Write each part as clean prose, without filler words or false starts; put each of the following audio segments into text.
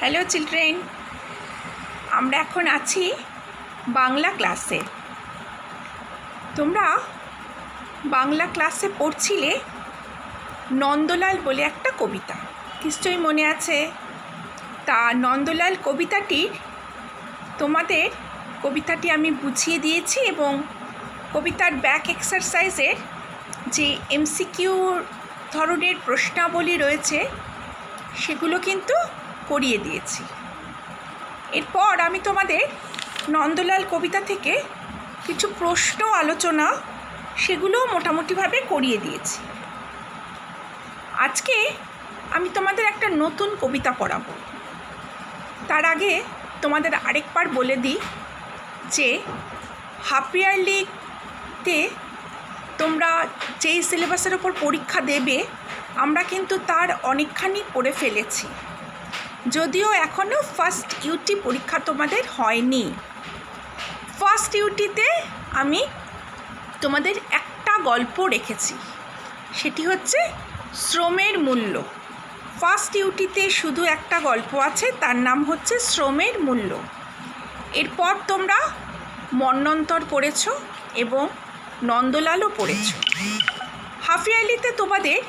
Hello children, আমরা এখন আছি বাংলা ক্লাসে। তোমরা বাংলা ক্লাসে পড়ছিলে নন্দলাল বলে একটা কবিতা, নিশ্চয়ই মনে আছে। তা নন্দলাল কবিতাটি আমি বুঝিয়ে দিয়েছি এবং কবিতার ব্যাক এক্সারসাইজের যে এমসিকিউ ধরনের প্রশ্নাবলী রয়েছে সেগুলো কিন্তু করিয়ে দিয়েছি। এরপর আমি তোমাদের নন্দলাল কবিতা থেকে কিছু প্রশ্ন আলোচনা সেগুলো মোটামুটিভাবে করিয়ে দিয়েছি। আজকে আমি তোমাদের একটা নতুন কবিতা পড়াবো। তার আগে তোমাদের আরেকবার বলে দিই যে হাফ ইয়ারলিতে তোমরা যেই সিলেবাসের ওপর পরীক্ষা দেবে আমরা কিন্তু তার অনেকখানি পড়ে ফেলেছি, যদিও এখনও ফার্স্ট ইউটি পরীক্ষা তোমাদের হয়নি। ফার্স্ট ইউটিতে আমি তোমাদের একটা গল্প রেখেছি, সেটি হচ্ছে শ্রমের মূল্য। ফার্স্ট ইউটিতে শুধু একটা গল্প আছে, তার নাম হচ্ছে শ্রমের মূল্য। এরপর তোমরা মন্বন্তর পড়েছ এবং নন্দলালও পড়েছ। হাফ ইয়ারলিতে তোমাদের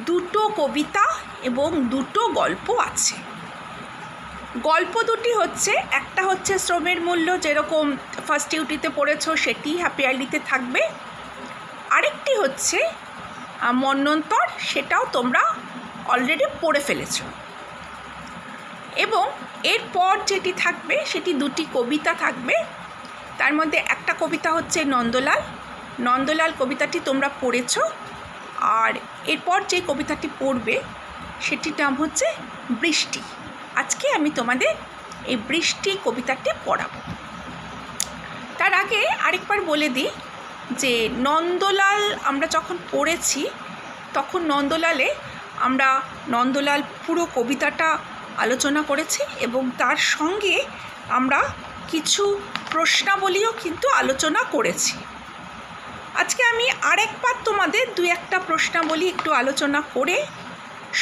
দুটো কবিতা এবং দুটো গল্প আছে। গল্প দুটি হচ্ছে, একটা হচ্ছে শ্রমের মূল্য, যেরকম ফার্স্ট ইউটিতে পড়েছ সেটি হাফ ইয়ারলিতে থাকবে। আরেকটি হচ্ছে মন্বন্তর, সেটাও তোমরা অলরেডি পড়ে ফেলেছ। এবং এরপর যেটি থাকবে সেটি দুটি কবিতা থাকবে। তার মধ্যে একটা কবিতা হচ্ছে নন্দলাল কবিতাটি তোমরা পড়েছ, আর এরপর যে কবিতাটি পড়বে সেটির নাম হচ্ছে বৃষ্টি। আজকে আমি তোমাদের এই বৃষ্টি কবিতাটি পড়াবো। তার আগে আরেকবার বলে দিই যে নন্দলাল আমরা যখন পড়েছি তখন নন্দলাল পুরো কবিতাটা আলোচনা করেছি এবং তার সঙ্গে আমরা কিছু প্রশ্নাবলীও কিন্তু আলোচনা করেছি। আজকে আমি আরেকবার তোমাদের দুই একটা প্রশ্নাবলী একটু আলোচনা করে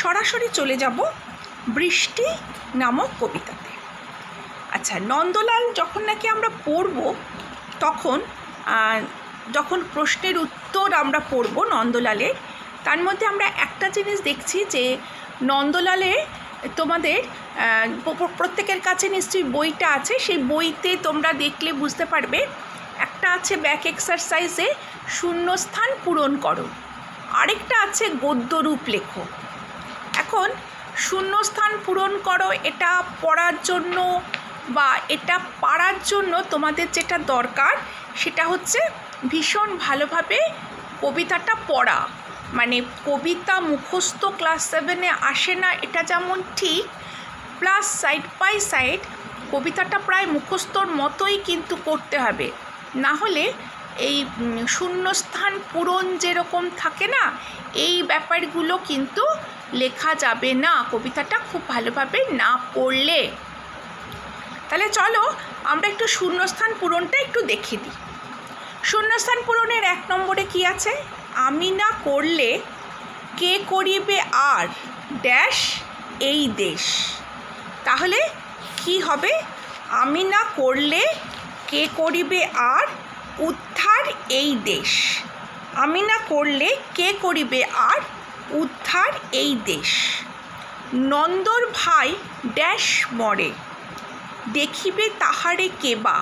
সরাসরি চলে যাব বৃষ্টি নামক কবিতাতে। আচ্ছা, নন্দলাল যখন নাকি আমরা পড়ব যখন প্রশ্নের উত্তর আমরা পড়ব নন্দলালের, তার মধ্যে আমরা একটা জিনিস দেখছি যে নন্দলালে তোমাদের প্রত্যেকের কাছে নিশ্চয়ই বইটা আছে, সেই বইতে তোমরা দেখলে বুঝতে পারবে একটা আছে ব্যাক এক্সারসাইজে শূন্যস্থান পূরণ করো, আরেকটা আছে গদ্যরূপ লেখো। এখন শূন্যস্থান পূরণ করো এটা পড়ার জন্য বা এটা পারার জন্য তোমাদের যেটা দরকার সেটা হচ্ছে ভীষণ ভালোভাবে কবিতাটা পড়া। মানে কবিতা মুখস্থ ক্লাস 7-এ আসে না এটা যেমন ঠিক, প্লাস সাইড বাই সাইড কবিতাটা প্রায় মুখস্থর মতোই কিন্তু করতে হবে, না হলে এই শূন্যস্থান পূরণ যেরকম থাকে না এই ব্যাপারগুলো কিন্তু লেখা যাবে না কবিতাটা খুব ভালোভাবে না পড়লে। তাহলে চলো আমরা একটু শূন্যস্থান পূরণটা একটু দেখে দিই। শূন্যস্থান পূরণের 1 নম্বরে কি আছে? আমি না করলে কে করিবে আর ড্যাশ এই দেশ। তাহলে কি হবে? আমি না করলে কে করিবে আর উদ্ধার এই দেশ। আমি না করলে কে করিবে আর উদ্ধার এই দেশ। নন্দর ভাই ড্যাশ মরে দেখিবে তাহারে কেবা।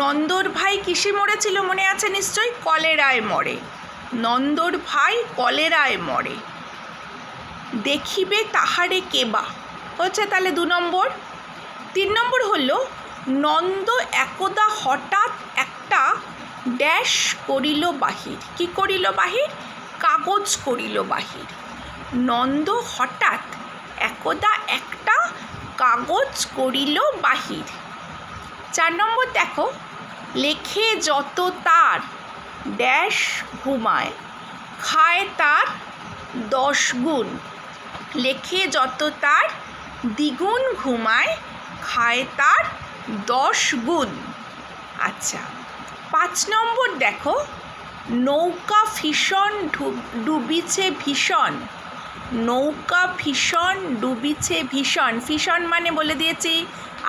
নন্দর ভাই কিসে মরেছিল মনে আছে নিশ্চয়ই? কলেরায় মরে। নন্দর ভাই কলেরায় মরে দেখিবে তাহারে কেবা হচ্ছে তাহলে 2 নম্বর। 3 নম্বর হলো নন্দ একদা হঠাৎ একটা ড্যাশ করিল বাহির। কি করিল বাহির? কাগজ করিল বাহির। নন্দ হঠাৎ একদা একটা কাগজ করিল বাহির। 4 নম্বর দেখো, লেখে যত তার ড্যাশ ঘুমায় খায় তার 10 গুণ। লেখে যত তার দ্বিগুণ ঘুমায় খায় তার 10 গুণ। আচ্ছা, 5 নম্বর দেখো, নৌকা ভীষণ ডুবিছে ভীষণ নৌকা ভীষণ ডুবিছে ভীষণ, ফিশন মানে বলে দিয়েছি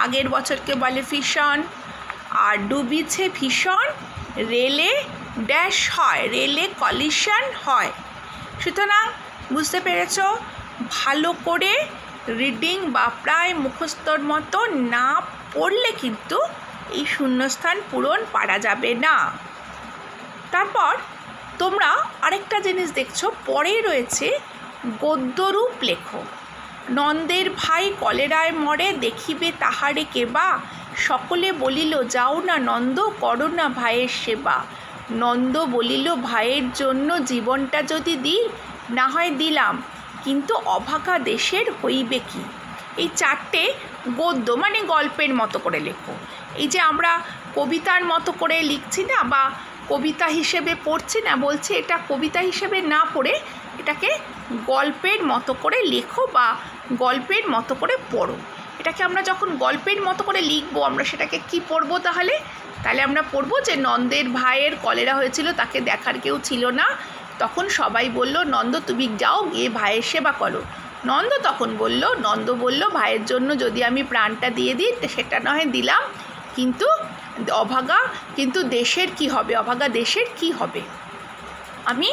আগের বছরকে বলে ফিশন, আর ডুবিছে ভীষণ রেলে ড্যাশ হয়, রেলে কলিশন হয়। সুতরাং বুঝতে পেরেছ, ভালো করে রিডিং বা প্রায় মুখস্থর মতো না পড়লে কিন্তু এই শূন্যস্থান পূরণ পারা যাবে না। তারপর তোমরা আরেকটা জিনিস দেখছো, পরে রয়েছে গদ্যরূপ লেখো। নন্দের ভাই কলেরায় মরে, দেখিবে তাহারে কেবা, সকলে বলিল যাও না নন্দ, করো না ভাইয়ের সেবা। নন্দ বলিল ভাইয়ের জন্য জীবনটা যদি দিই, না হয় দিলাম, কিন্তু অভাগা দেশের হইবে কি। এই চারটে গদ্য মানে গল্পের মতো করে লেখো। এই যে আমরা কবিতার মতো করে লিখছি না বা কবিতা হিসেবে পড়ছি না, বলছি এটা কবিতা হিসেবে না পড়ে এটাকে গল্পের মতো করে লেখো বা গল্পের মতো করে পড়ো। এটাকে আমরা যখন গল্পের মতো করে লিখবো, আমরা সেটাকে কি পড়বো তাহলে আমরা পড়বো যে নন্দের ভাইয়ের কলেরা হয়েছিল, তাকে দেখার কেউ ছিল না, তখন সবাই বলল নন্দ তুমি যাও গিয়ে ভাইয়ের সেবা করো। নন্দ বলল ভাইয়ের জন্য যদি আমি প্রাণটা দিয়ে দিই সেটা নয় দিলাম, কিন্তু দেশের কি হবে, অভাগা দেশের কি হবে। আমি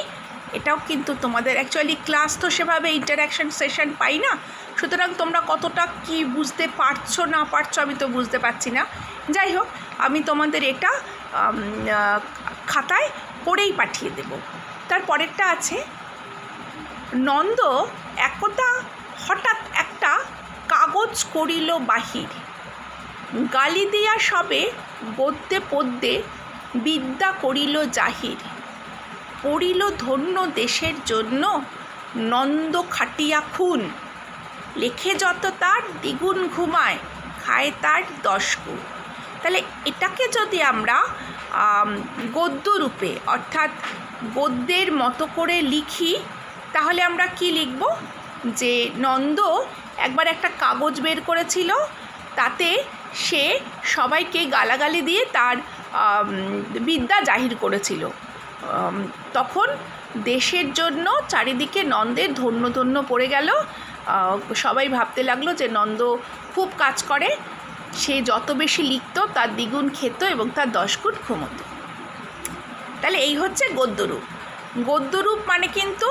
এটাও কিন্তু তোমাদের অ্যাকচুয়ালি ক্লাস তো সেভাবে ইন্টারাকশন সেশন পাই না, সুতরাং তোমরা কতটা কি বুঝতে পারছো না পারছো আমি তো বুঝতে পারছি না। যাই হোক, আমি তোমাদের এটা খাতায় করেই পাঠিয়ে দেব। তারপরেরটা আছে, নন্দ একদা হঠাৎ একটা কাগজ করিল বাহির, গালি দিয়া সবে গদ্যে পদ্যে বিদ্যা করিল জাহির। পড়িল ধন্য দেশের জন্য, নন্দ খাটিয়া খুন, লেখে যত তার দ্বিগুণ ঘুমায়, খায় তার 10 গুণ। তাহলে এটাকে যদি আমরা গদ্য রূপে অর্থাৎ গদ্যের মতো করে লিখি, তাহলে আমরা কি লিখব, যে নন্দ একবার একটা কাগজ বের করেছিল, তাতে সে সবাইকে গালাগালি দিয়ে তার বিদ্যা জাহির করেছিল। তখন দেশের জন্য চারিদিকে নন্দের ধন্য ধন্য পড়ে গেল। সবাই ভাবতে লাগলো যে নন্দ খুব কাজ করে, সে যত বেশি লিখত তার দ্বিগুণ খেত এবং তার 10 গুণ ঘুমতো। তাহলে এই হচ্ছে গদ্যরূপ। গদ্যরূপ মানে কিন্তু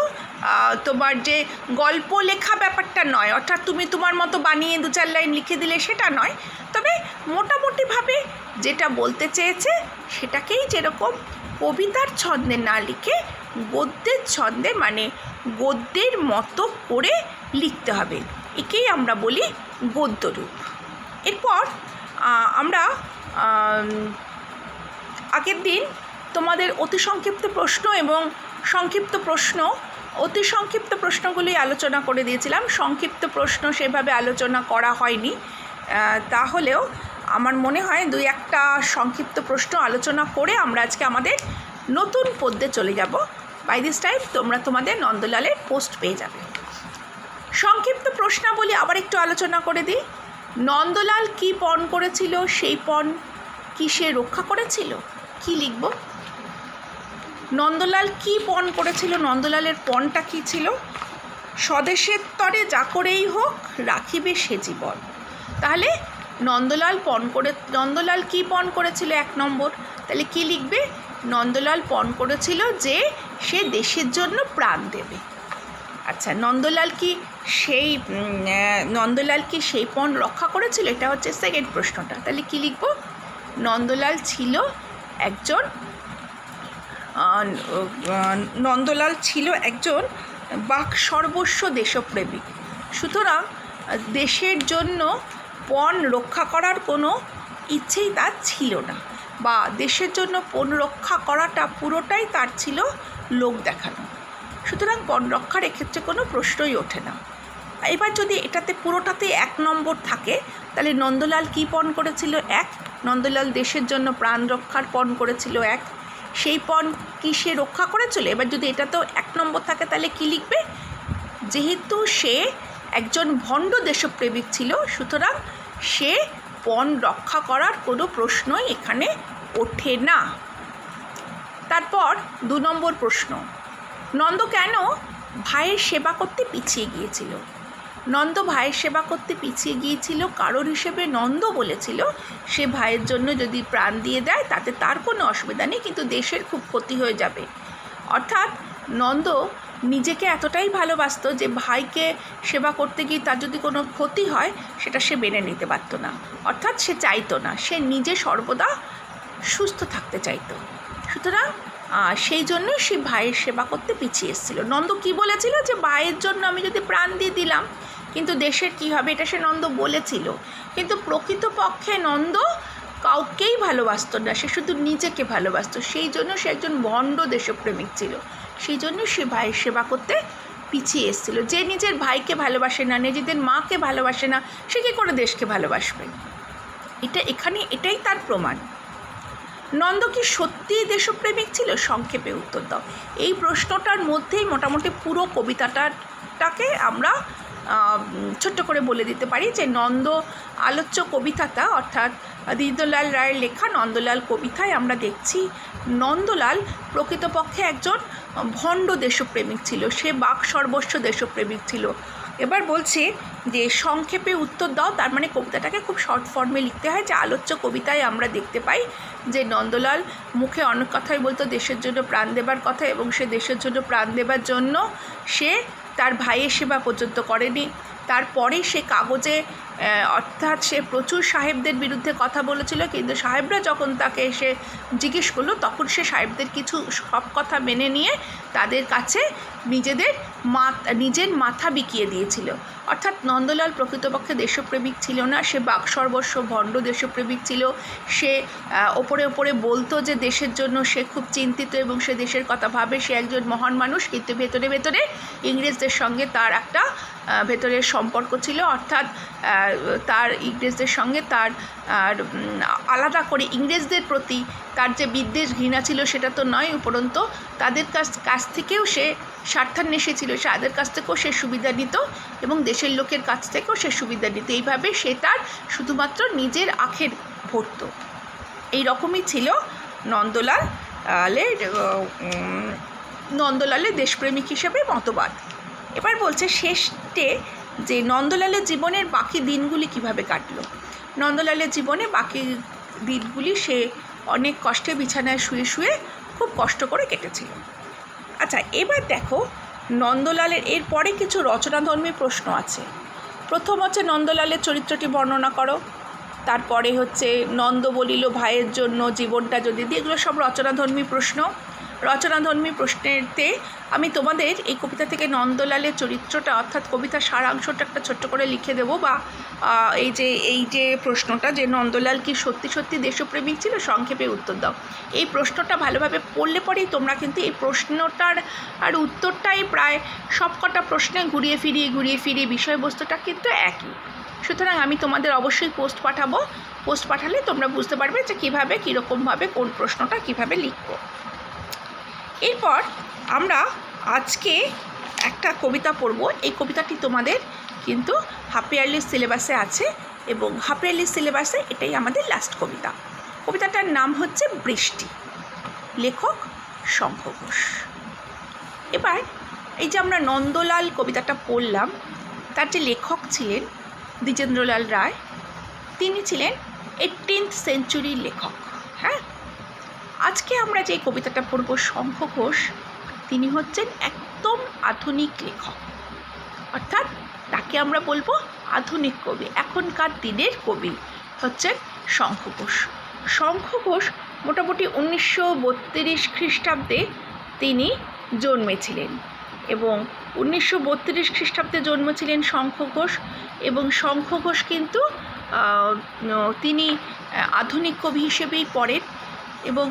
তোমার যে গল্প লেখা ব্যাপারটা নয়, অর্থাৎ তুমি তোমার মতো বানিয়ে 2-4 লাইন লিখে দিলে সেটা নয়, তবে মোটামুটিভাবে যেটা বলতে চেয়েছে সেটাকেই যেরকম কবিতার ছন্দে না লিখে গদ্যের ছন্দে মানে গদ্যের মতো করে লিখতে হবে, একেই আমরা বলি গদ্যরূপ। এরপর আমরা আগের দিন তোমাদের অতি সংক্ষিপ্ত প্রশ্ন এবং সংক্ষিপ্ত প্রশ্ন, অতি সংক্ষিপ্ত প্রশ্নগুলি আলোচনা করে দিয়েছিলাম, সংক্ষিপ্ত প্রশ্ন সেভাবে আলোচনা করা হয়নি। তাহলেও আমার মনে হয় 2-1টা সংক্ষিপ্ত প্রশ্ন আলোচনা করে আমরা আজকে আমাদের নতুন পদ্যে চলে যাব। বাই দিস টাইম তোমরা তোমাদের নন্দলালের পোস্ট পেয়ে যাবে। সংক্ষিপ্ত প্রশ্নাবলী আবার একটু আলোচনা করে দিই। নন্দলাল কি পণ করেছিল, সেই পণ কি সে রক্ষা করেছিল? কি লিখব? নন্দলাল কি পণ করেছিল, নন্দলালের পণটা কি ছিল? স্বদেশের তরে যা করেই হোক রাখিবে সে জীবন। তাহলে নন্দলাল কি পণ করেছিল 1 নম্বর, তাহলে কি লিখবে? নন্দলাল পণ করেছিল যে সে দেশের জন্য প্রাণ দেবে। আচ্ছা, নন্দলাল কি সেই পণ রক্ষা করেছিল? এটা হচ্ছে সেকেন্ড প্রশ্নটা। তাহলে কি লিখব? নন্দলাল ছিল একজন বাক সর্বস্ব দেশপ্রেমিক, সুতরাং দেশের জন্য পণ রক্ষা করার কোনো ইচ্ছেই তার ছিল না, বা দেশের জন্য পণ রক্ষা করাটা পুরোটাই তার ছিল লোক দেখানো। সুতরাং পণ রক্ষার এক্ষেত্রে কোনো প্রশ্নই ওঠে না। এবার যদি এটাতে পুরোটাতে 1 নম্বর থাকে, তাহলে নন্দলাল কী পণ করেছিল? 1। নন্দলাল দেশের জন্য প্রাণ রক্ষার পণ করেছিল 1। সেই পণ কি সে রক্ষা করেছিল? এবার যদি এটাতেও 1 নম্বর থাকে, তাহলে কি লিখবে? যেহেতু সে একজন ভণ্ড দেশপ্রেমিক ছিল, সুতরাং সে পণ রক্ষা করার কোনো প্রশ্নই এখানে ওঠে না। তারপর 2 নম্বর প্রশ্ন, নন্দ কেন ভাইয়ের সেবা করতে পিছিয়ে গিয়েছিল। নন্দ ভাইয়ের সেবা করতে পিছিয়ে গিয়েছিল কারণ হিসেবে নন্দ বলেছিল সে ভাইয়ের জন্য যদি প্রাণ দিয়ে দেয় তাতে তার কোনো অসুবিধা নেই, কিন্তু দেশের খুব ক্ষতি হয়ে যাবে। অর্থাৎ নন্দ নিজেকে এতটাই ভালোবাসত যে ভাইকে সেবা করতে গিয়ে তার যদি কোনো ক্ষতি হয় সেটা সে মেনে নিতে পারত না, অর্থাৎ সে চাইতো না, সে নিজে সর্বদা সুস্থ থাকতে চাইতো। সুতরাং সেই জন্যই সে ভাইয়ের সেবা করতে পিছিয়ে এসেছিল। নন্দ কি বলেছিল যে ভাইয়ের জন্য আমি যদি প্রাণ দিয়ে দিলাম কিন্তু দেশের কী হবে, এটা সে নন্দ বলেছিল। কিন্তু প্রকৃতপক্ষে নন্দ কাউকেই ভালোবাসত না, সে শুধু নিজেকে ভালোবাসত। সেই জন্য সে একজন ভণ্ড দেশপ্রেমিক ছিল, সেই জন্য সে ভাইয়ের সেবা করতে পিছিয়ে এসেছিল। যে নিজের ভাইকে ভালোবাসে না, নিজেদের মাকে ভালোবাসে না, সে কী করে দেশকে ভালোবাসবে? এটাই তার প্রমাণ। নন্দ কি সত্যিই দেশপ্রেমিক ছিল? সংক্ষেপে উত্তর দাও। এই প্রশ্নটার মধ্যেই মোটামুটি পুরো কবিতাটাকে আমরা ছোট্ট করে বলে দিতে পারি যে নন্দ আলোচ্য কবিতাটা অর্থাৎ দীনদয়াল রায়ের লেখা নন্দলাল কবিতায় আমরা দেখছি নন্দলাল প্রকৃতপক্ষে একজন ভণ্ড দেশপ্রেমিক ছিল, সে বাক সর্বস্ব দেশপ্রেমিক ছিল। এবার বলছে যে সংক্ষেপে উত্তর দাও, তার মানে কবিতাটাকে খুব শর্ট ফর্মে লিখতে হয়। যে আলোচ্য কবিতায় আমরা দেখতে পাই যে নন্দলাল মুখে অনেক কথাই বলতো দেশের জন্য প্রাণ দেবার কথা, এবং সে দেশের জন্য প্রাণ দেবার জন্য সে তার ভাইয়ের সেবা পর্যন্ত করেনি। তারপরে সে কাগজে অর্থাৎ সে প্রচুর সাহেবদের বিরুদ্ধে কথা বলেছিল, কিন্তু সাহেবরা যখন তাকে এসে জিজ্ঞেস করলো তখন সে সাহেবদের কিছু সব কথা মেনে নিয়ে তাদের কাছে নিজের মাথা বিকিয়ে দিয়েছিল। অর্থাৎ নন্দলাল প্রকৃতপক্ষে দেশপ্রেমিক ছিল না, সে বাকসর্বস্ব ভণ্ড দেশপ্রেমিক ছিল। সে ওপরে বলতো যে দেশের জন্য সে খুব চিন্তিত এবং সে দেশের কথা ভাবে, সে একজন মহান মানুষ, কিন্তু ভেতরে ইংরেজদের সঙ্গে তার একটা ভেতরের সম্পর্ক ছিল। অর্থাৎ তার ইংরেজদের সঙ্গে তার আলাদা করে ইংরেজদের প্রতি তার যে বিদ্বেষ ঘৃণা ছিল সেটা তো নয়, উপরন্তু তাদের কাছ থেকেও সে স্বার্থান্বেষী ছিল, তাদের কাছ থেকেও সে সুবিধা নিত এবং দেশের লোকের কাছ থেকেও সে সুবিধা নিত। এইভাবে সে তার শুধুমাত্র নিজের আখের ভরত। এই রকমই ছিল নন্দলালের দেশপ্রেমিক হিসেবে মতবাদ। এবার বলছে শেষে যে নন্দলালের জীবনের বাকি দিনগুলি কিভাবে কাটলো। নন্দলালের জীবনে বাকি দিনগুলি সে অনেক কষ্টে বিছানায় শুয়ে খুব কষ্ট করে কেটেছিল। আচ্ছা, এবার দেখো নন্দলালের এরপরে কিছু রচনাধর্মী প্রশ্ন আছে। প্রথম হচ্ছে নন্দলালের চরিত্রটি বর্ণনা করো। তারপরে হচ্ছে নন্দ বলিল ভাইয়ের জন্য জীবনটা যদি দিয়ে, এগুলো সব রচনাধর্মী প্রশ্ন। রচনাধর্মী প্রশ্নেতে আমি তোমাদের এই কবিতা থেকে নন্দলালের চরিত্রটা অর্থাৎ কবিতার সারাংশটা একটা ছোট্ট করে লিখে দেবো, বা এই যে প্রশ্নটা যে নন্দলাল কি সত্যি দেশপ্রেমিক ছিল, সংক্ষেপে উত্তর দাও। এই প্রশ্নটা ভালোভাবে পড়লে পরেই তোমরা কিন্তু এই প্রশ্নটার আর উত্তরটাই প্রায় সবকটা প্রশ্নে ঘুরিয়ে ফিরিয়ে বিষয়বস্তুটা কিন্তু একই। সুতরাং আমি তোমাদের অবশ্যই পোস্ট পাঠালে তোমরা বুঝতে পারবে যে কীভাবে কীরকমভাবে কোন প্রশ্নটা কীভাবে লিখব। এরপর আমরা আজকে একটা কবিতা পড়ব। এই কবিতাটি তোমাদের কিন্তু হাফ ইয়ারলি সিলেবাসে আছে এবং হাফ ইয়ারলি সিলেবাসে এটাই আমাদের লাস্ট কবিতা। কবিতাটার নাম হচ্ছে বৃষ্টি, লেখক শঙ্খ ঘোষ। এবার এই যে আমরা নন্দলাল কবিতাটা পড়লাম, তার যে লেখক ছিলেন দ্বিজেন্দ্রলাল রায়, তিনি ছিলেন 18th সেঞ্চুরির লেখক। হ্যাঁ, আজকে আমরা যে কবিতাটা পড়ব শঙ্খ ঘোষ, তিনি হচ্ছেন একদম আধুনিক লেখক, অর্থাৎ তাকে আমরা বলবো আধুনিক কবি। এখনকার দিনের কবি হচ্ছেন শঙ্খ ঘোষ। শঙ্খ ঘোষ মোটামুটি 1932 খ্রিস্টাব্দে তিনি জন্মেছিলেন এবং 1932 খ্রিস্টাব্দে জন্মেছিলেন শঙ্খ ঘোষ। এবং শঙ্খ ঘোষ কিন্তু তিনি আধুনিক কবি হিসেবেই পড়েন। এবং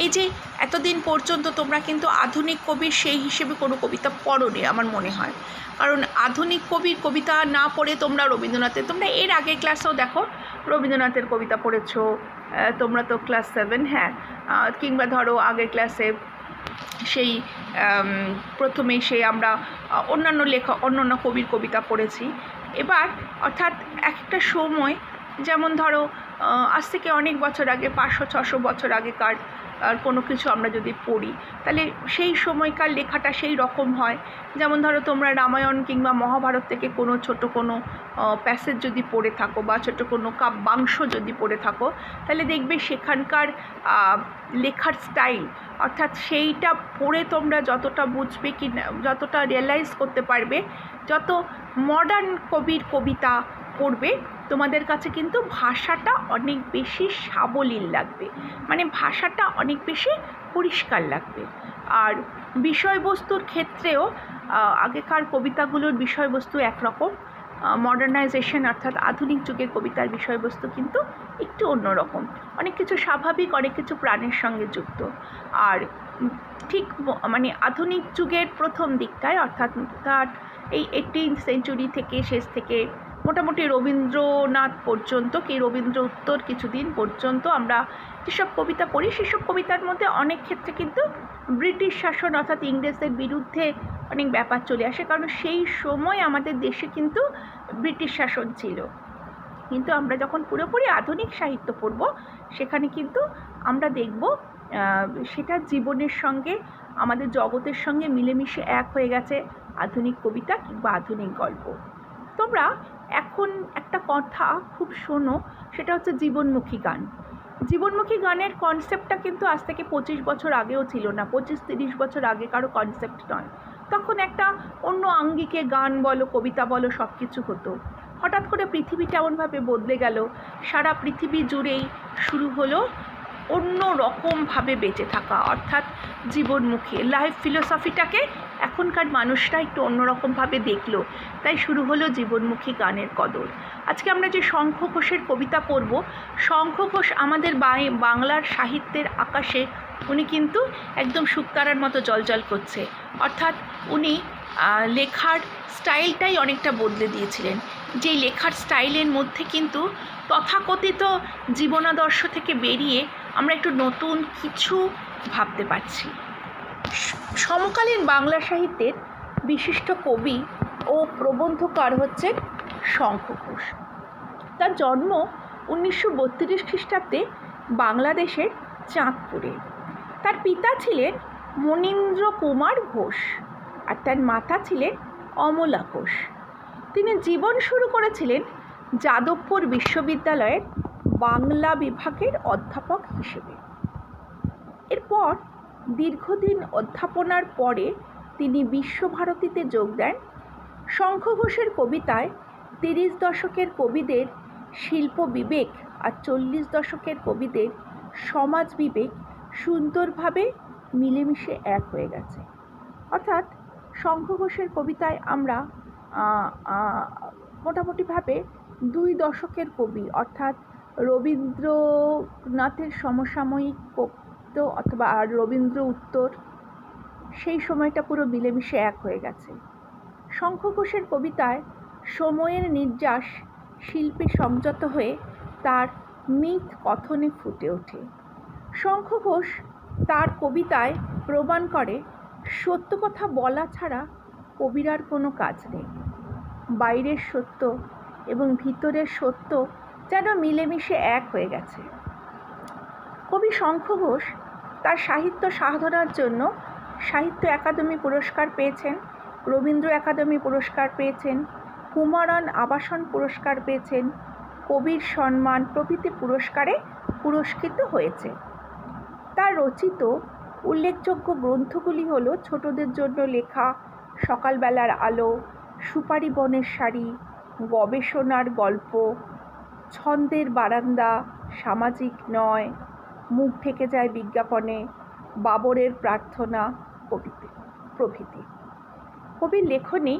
এই যে এতদিন পর্যন্ত তোমরা কিন্তু আধুনিক কবির সেই হিসেবে কোনো কবিতা পড়োনি আমার মনে হয়, কারণ আধুনিক কবির কবিতা না পড়ে তোমরা তোমরা এর আগের ক্লাসেও দেখো রবীন্দ্রনাথের কবিতা পড়েছো তোমরা তো ক্লাস 7, হ্যাঁ, কিংবা ধরো আগের ক্লাসে সেই প্রথমেই আমরা অন্যান্য কবির কবিতা পড়েছি। এবার অর্থাৎ একটা সময়, যেমন ধরো আজ থেকে অনেক বছর আগে, 500-600 বছর আগেকার আর কোনো কিছু আমরা যদি পড়ি, তাহলে সেই সময়কার লেখাটা সেই রকম হয়। যেমন ধরো তোমরা রামায়ণ কিংবা মহাভারত থেকে কোনো ছোটো কোনো প্যাসেজ যদি পড়ে থাকো বা ছোটো কোনো কাব্যাংশ যদি পড়ে থাকো, তাহলে দেখবে সেখানকার লেখার স্টাইল, অর্থাৎ সেইটা পড়ে তোমরা যতটা বুঝবে কি যতটা রিয়েলাইজ করতে পারবে, যত মডার্ন কবির কবিতা পড়বে তোমাদের কাছে কিন্তু ভাষাটা অনেক বেশি সাবলীল লাগবে, মানে ভাষাটা অনেক বেশি পরিষ্কার লাগবে। আর বিষয়বস্তুর ক্ষেত্রেও আগেকার কবিতাগুলোর বিষয়বস্তু একরকম, মডার্নাইজেশন অর্থাৎ আধুনিক যুগের কবিতার বিষয়বস্তু কিন্তু একটু অন্যরকম, অনেক কিছু স্বাভাবিক, অনেক কিছু প্রাণের সঙ্গে যুক্ত। আর ঠিক মানে আধুনিক যুগের প্রথম দিকটায় অর্থাৎ এই 18th সেঞ্চুরি থেকে শেষ থেকে মোটামুটি রবীন্দ্রনাথ পর্যন্ত কি রবীন্দ্র উত্তর কিছুদিন পর্যন্ত আমরা যেসব কবিতা পড়ি সেসব কবিতার মধ্যে অনেক ক্ষেত্রে কিন্তু ব্রিটিশ শাসন অর্থাৎ ইংরেজদের বিরুদ্ধে অনেক ব্যাপার চলে আসে, কারণ সেই সময় আমাদের দেশে কিন্তু ব্রিটিশ শাসন ছিল। কিন্তু আমরা যখন পুরোপুরি আধুনিক সাহিত্য পড়ব সেখানে কিন্তু আমরা দেখব সেটা জীবনের সঙ্গে আমাদের জগতের সঙ্গে মিলেমিশে এক হয়ে গেছে আধুনিক কবিতা কিংবা আধুনিক গল্প। তোমরা এখন একটা কথা খুব শোনো, সেটা হচ্ছে জীবনমুখী গান। জীবনমুখী গানের কনসেপ্টটা কিন্তু আজ থেকে 25 বছর আগেও ছিল না, 25-30 বছর আগে কারো কনসেপ্ট নয়। তখন একটা অন্য আঙ্গিকে গান বলো, কবিতা বলো, সব কিছু হতো। হঠাৎ করে পৃথিবীটা এমনভাবে বদলে গেল, সারা পৃথিবী জুড়েই শুরু হলো অন্য রকমভাবে বেঁচে থাকা, অর্থাৎ জীবনমুখী লাইফ ফিলোসফিটাকে এখনকার মানুষরা একটু অন্যরকমভাবে দেখলো, তাই শুরু হলো জীবনমুখী গানের কদর। আজকে আমরা যে শঙ্খ ঘোষের কবিতা পড়ব, শঙ্খ ঘোষ আমাদের বাংলার সাহিত্যের আকাশে উনি কিন্তু একদম শুকতারার মতো জ্বলজ্বল করছে, অর্থাৎ উনি লেখার স্টাইলটাই অনেকটা বদলে দিয়েছিলেন। যেই লেখার স্টাইলের মধ্যে কিন্তু তথাকথিত জীবনাদর্শ থেকে বেরিয়ে আমরা একটু নতুন কিছু ভাবতে পারছি। সমকালীন বাংলা সাহিত্যের বিশিষ্ট কবি ও প্রবন্ধকার হচ্ছে শঙ্খ ঘোষ। তার জন্ম 1932 খ্রিস্টাব্দে বাংলাদেশের চাঁদপুরে। তার পিতা ছিলেন মনীন্দ্র কুমার ঘোষ আর তার মাতা ছিলেন অমলা ঘোষ। তিনি জীবন শুরু করেছিলেন যাদবপুর বিশ্ববিদ্যালয়ের বাংলা বিভাগের অধ্যাপক হিসেবে। এরপর দীর্ঘদিন অধ্যাপনার পরে তিনি বিশ্বভারতীতে যোগ দেন। শঙ্খ ঘোষের কবিতায় 30 দশকের কবিদের শিল্প বিবেক আর 40 দশকের কবিদের সমাজ বিবেক সুন্দরভাবে মিলেমিশে এক হয়ে গেছে। অর্থাৎ শঙ্খ ঘোষের কবিতায় আমরা মোটামুটিভাবে 2 দশকের কবি অর্থাৎ রবীন্দ্রনাথের সমসাময়িক কবিতা অথবা আর রবীন্দ্র উত্তর, সেই সময়টা পুরো মিলেমিশে এক হয়ে গেছে। শঙ্খ ঘোষের কবিতায় সময়ের নির্যাস শিল্পে সংযত হয়ে তার মিথ কথনে ফুটে ওঠে। শঙ্খ ঘোষ তার কবিতায় প্রমাণ করে সত্য কথা বলা ছাড়া কবির আর কোনো কাজ নেই। বাইরের সত্য এবং ভিতরের সত্য যেন মিলেমিশে এক হয়ে গেছে। কবি শঙ্খ ঘোষ তার সাহিত্য সাধনার জন্য সাহিত্য একাডেমি পুরস্কার পেয়েছেন, রবীন্দ্র একাডেমি পুরস্কার পেয়েছেন, কুমারান আবাসন পুরস্কার পেয়েছেন, কবির সম্মান প্রভৃতি পুরস্কারে পুরস্কৃত হয়েছে। তার রচিত উল্লেখযোগ্য গ্রন্থগুলি হলো ছোটদের জন্য লেখা সকালবেলার আলো, সুপারি বনের শাড়ি, গবেষণার গল্প, ছন্দের বারান্দা, সামাজিক নয়, মুখ ঢেকে যায় বিজ্ঞাপনে, বাবরের প্রার্থনা প্রভৃতি। কবির লেখনী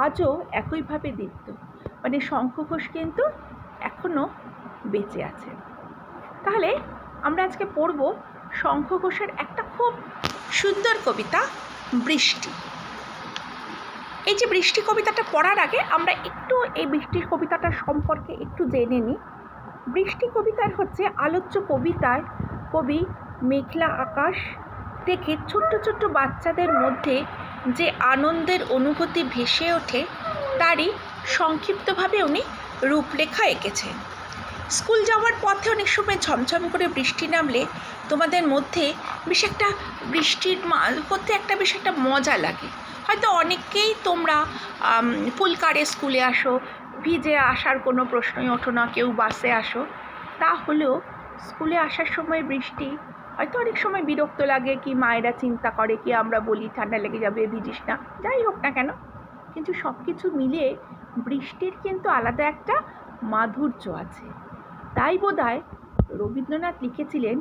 আজও একইভাবে দীপ্ত, মানে শঙ্খ ঘোষ কিন্তু এখনও বেঁচে আছে। তাহলে আমরা আজকে পড়ব শঙ্খ ঘোষের একটা খুব সুন্দর কবিতা বৃষ্টি। এই যে বৃষ্টি কবিতাটা পড়ার আগে আমরা একটু এই বৃষ্টির কবিতাটা সম্পর্কে একটু জেনে নিই। বৃষ্টি কবিতার হচ্ছে আলোচ্য কবিতায় কবি মেঘলা আকাশ দেখে ছোট্ট ছোট্ট বাচ্চাদের মধ্যে যে আনন্দের অনুভূতি ভেসে ওঠে তারই সংক্ষিপ্তভাবে উনি রূপরেখা এঁকেছেন। স্কুল যাওয়ার পথে অনেক সময় ঝমঝম করে বৃষ্টি নামলে তোমাদের মধ্যে বেশ একটা বৃষ্টির করতে একটা বেশ একটা মজা লাগে। হয়তো অনেকেই তোমরা ফুলকারে স্কুলে আসো, ভিজে আসার কোনো প্রশ্নই ওঠো না, কেউ বাসে আসো। তাহলেও স্কুলে আসার সময় বৃষ্টি হয়তো অনেক সময় বিরক্ত লাগে, কি মায়েরা চিন্তা করে, কি আমরা বলি ঠান্ডা লেগে যাবে, ভিজিস না, যাই হোক না কেন, কিন্তু সব কিছু মিলিয়ে বৃষ্টির কিন্তু আলাদা একটা মাধুর্য আছে। তাই বোধহয় রবীন্দ্রনাথ লিখেছিলেন,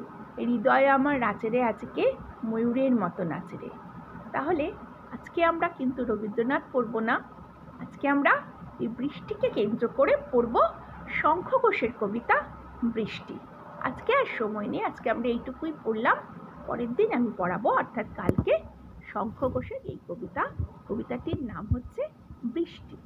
হৃদয়ে আমার নাচেরে আজকে ময়ূরের মতো নাচেরে। তাহলে আজকে আমরা কিন্তু রবীন্দ্রনাথ পড়ব না, আজকে আমরা এই বৃষ্টিকে কেন্দ্র করে পড়ব শঙ্খ ঘোষের কবিতা বৃষ্টি। আজকে আর সময় নেই, আজকে আমরা এইটুকুই পড়লাম। পরের দিন আমি পড়াবো, অর্থাৎ কালকে, শঙ্খ ঘোষের এই কবিতাটির নাম হচ্ছে বৃষ্টি।